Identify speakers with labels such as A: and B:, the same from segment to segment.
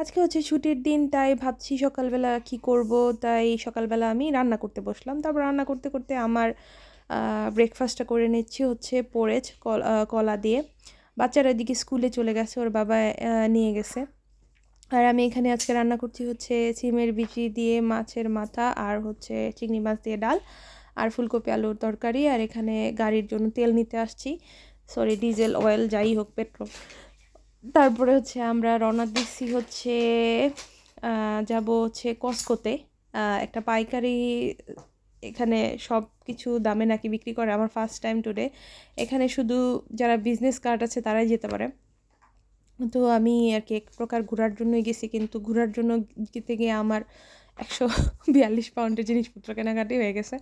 A: আজকে হচ্ছে ছুটির দিন, তাই ভাবছি সকালবেলা কি করব। তাই সকালবেলা আমি রান্না করতে বসলাম। তারপর রান্না করতে করতে আমার ব্রেকফাস্টটা করে নিচ্ছি হচ্ছে পোরেজ, কলা দিয়ে। বাচ্চারা এদিকে স্কুলে চলে গেছে, ওর বাবা নিয়ে গেছে। আর আমি এখানে আজকে রান্না করছি হচ্ছে সিমের বিচি দিয়ে মাছের মাথা, আর হচ্ছে চিংড়ি মাছ দিয়ে ডাল, আর ফুলকপি আলুর তরকারি। আর এখানে গাড়ির জন্য তেল নিতে আসছি, সরি ডিজেল অয়েল যাই হোক, পেট্রোল। তারপরে হচ্ছে আমরা রওনা দিচ্ছি হচ্ছে যাব হচ্ছে কস্কোতে, একটা পাইকারি, এখানে সব কিছু দামে নাকি বিক্রি করে। আমার ফার্স্ট টাইম টুডে। এখানে শুধু যারা বিজনেস কার্ড আছে তারাই যেতে পারে। তো আমি আর কি এক প্রকার ঘোরার জন্যই গেছি, কিন্তু ঘোরার জন্য যেতে গিয়ে আমার 142 পাউন্ডের জিনিসপত্র কেনাকাটি হয়ে গেছে।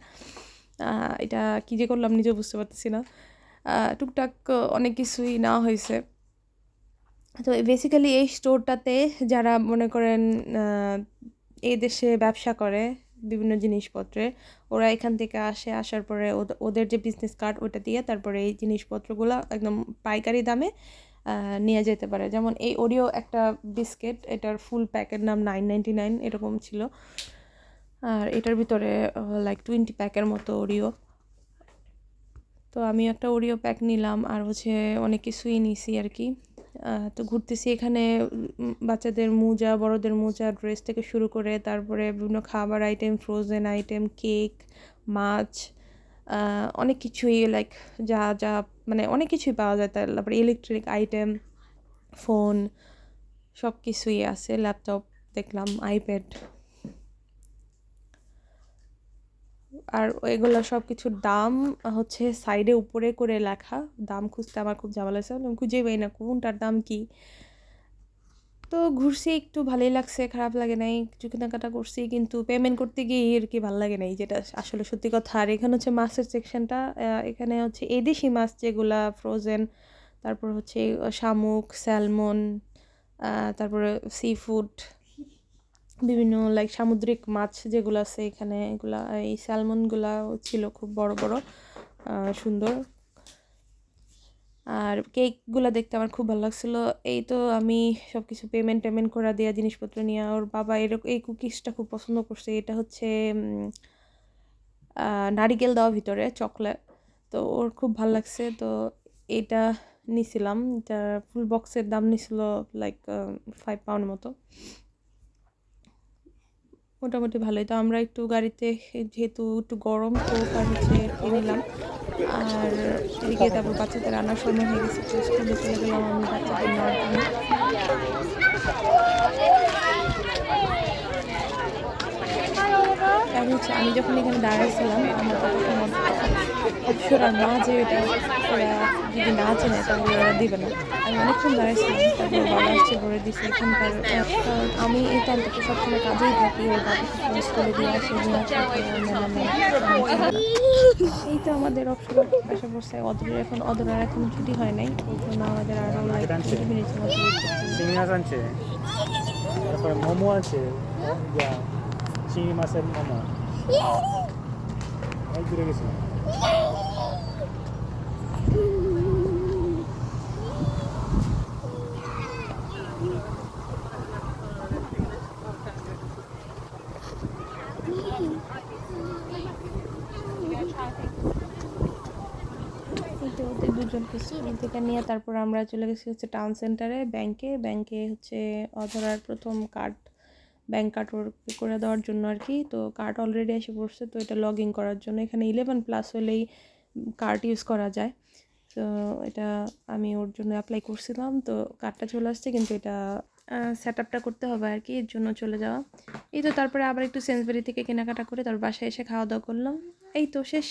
A: এটা কী যে করলাম নিজেও বুঝতে পারতেছি না। টুকটাক অনেক কিছুই নেওয়া হয়েছে। তো বেসিক্যালি এই স্টোরটাতে যারা মনে করেন এই দেশে ব্যবসা করে বিভিন্ন জিনিসপত্রে, ওরা এখান থেকে আসার পরে ওদের যে বিজনেস কার্ড ওটা দিয়ে তারপরে এই জিনিসপত্রগুলো একদম পাইকারি দামে নিয়ে যেতে পারে। যেমন এই ওরিও একটা বিস্কিট, এটার ফুল প্যাকের নাম 9.99 এরকম ছিল। আর এটার ভিতরে লাইক 20 প্যাকের মতো ওরিও। তো আমি একটা ওরিও প্যাক নিলাম, আর হচ্ছে অনেক কিছুই নিছি আর কি। তো ঘুরতেছি এখানে, বাচ্চাদের মোজা, বড়দের মোজা, ড্রেস থেকে শুরু করে তারপরে বিভিন্ন খাবার আইটেম, ফ্রোজেন আইটেম, কেক, মাছ, অনেক কিছুই লাইক যা যা মানে অনেক কিছুই পাওয়া যায়। তারপরে ইলেকট্রিক আইটেম, ফোন, সব কিছুই আছে, ল্যাপটপ দেখলাম, আইপ্যাড। আর এগুলো সব কিছুর দাম হচ্ছে সাইডে উপরে করে লেখা। দাম খুঁজতে আমার খুব ঝামেলা লাগছে, আমি খুঁজেই পাই না কোনটার দাম কি। তো ঘুরছি, একটু ভালোই লাগছে, খারাপ লাগে নাই। কিছু কেনাকাটা করছি, কিন্তু পেমেন্ট করতে গিয়ে আর কি ভালো লাগে নাই, যেটা আসলে সত্যি কথা। আর এখানে হচ্ছে মাছের সেকশনটা, এখানে হচ্ছে এদেশি মাছ যেগুলা ফ্রোজেন, তারপর হচ্ছে শামুক, স্যালমন, তারপরে সি ফুড, বিভিন্ন লাইক সামুদ্রিক মাছ যেগুলো আছে এখানে, এগুলা এই স্যালমনগুলা ছিল খুব বড় বড়, সুন্দর। আর কেকগুলো দেখতে আমার খুব ভালো লাগছিলো। এই তো আমি সব কিছু পেমেন্ট করা দেওয়া জিনিসপত্র নিয়ে, ওর বাবা এরকম এই কুকিজটা খুব পছন্দ করছে। এটা হচ্ছে নারিকেল দেওয়া ভিতরে, চকলেট। তো ওর খুব ভালো লাগছে, তো এটা নিছিলাম। এটা ফুল বক্সের দাম নিছিল লাইক 5 পাউন্ড মতো, মোটামুটি ভালোই। তো আমরা একটু গাড়িতে, যেহেতু একটু গরম, তো আর হচ্ছে খেয়ে নিলাম। আর এদিকে তারপর বাচ্চাদের আনার সময় হয়ে গেছে, তো স্কুলে চলে গেলাম আমি বাচ্চাদের নেওয়ার জন্য। কারণ হচ্ছে আমি যখন এখানে দাঁড়াইছিলাম, আমার তখন অপসরার মা যে এটা ওরা যদি না চেনে তাহলে ওরা দিবে না। আমি অনেকক্ষণ দাঁড়াইছিলাম, তারপর বাবা আসছে ভরে দিছে এখানকার। কারণ আমি এই টাইমটাতে সবসময় কাজেই থাকি, ওর বাবা সবসময় স্কুলে দিয়ে আসে, নিয়ে আসে, এই তো আমাদের অপসরা আসা পড়ছে। অদরের এখন ছুটি হয় নাই, ওই জন্য আমাদের আরও লাইক 20 মিনিটের মতো ওয়েট করতে হবে।
B: চিংড়ি মাছ আনছে, তারপরে মোমো আছে, চিংড়ি মাছের মোমো অনেক দূরে গেছে।
A: এই তো ওদের দুজনকে স্কুল থেকে নিয়ে তারপর আমরা চলে গেছি হচ্ছে টাউন সেন্টারে, ব্যাংকে হচ্ছে অধরার প্রথম কার্ড, ব্যাংক কার্ড ওর করে দেওয়ার জন্য আর কি। তো কার্ড অলরেডি এসে পড়ছে, তো এটা লগ ইন করার জন্য। এখানে 11+ হলেই কার্ড ইউজ করা যায়। তো এটা আমি ওর জন্য অ্যাপ্লাই করছিলাম, তো কার্ডটা চলে আসছে, কিন্তু এটা সেট আপটা করতে হবে আর কি, এর জন্য চলে যাওয়া। এই তো তারপরে আবার একটু সেন্সবারি থেকে কেনাকাটা করে তারপর বাসায় এসে খাওয়া দাওয়া করলাম। এই তো শেষ।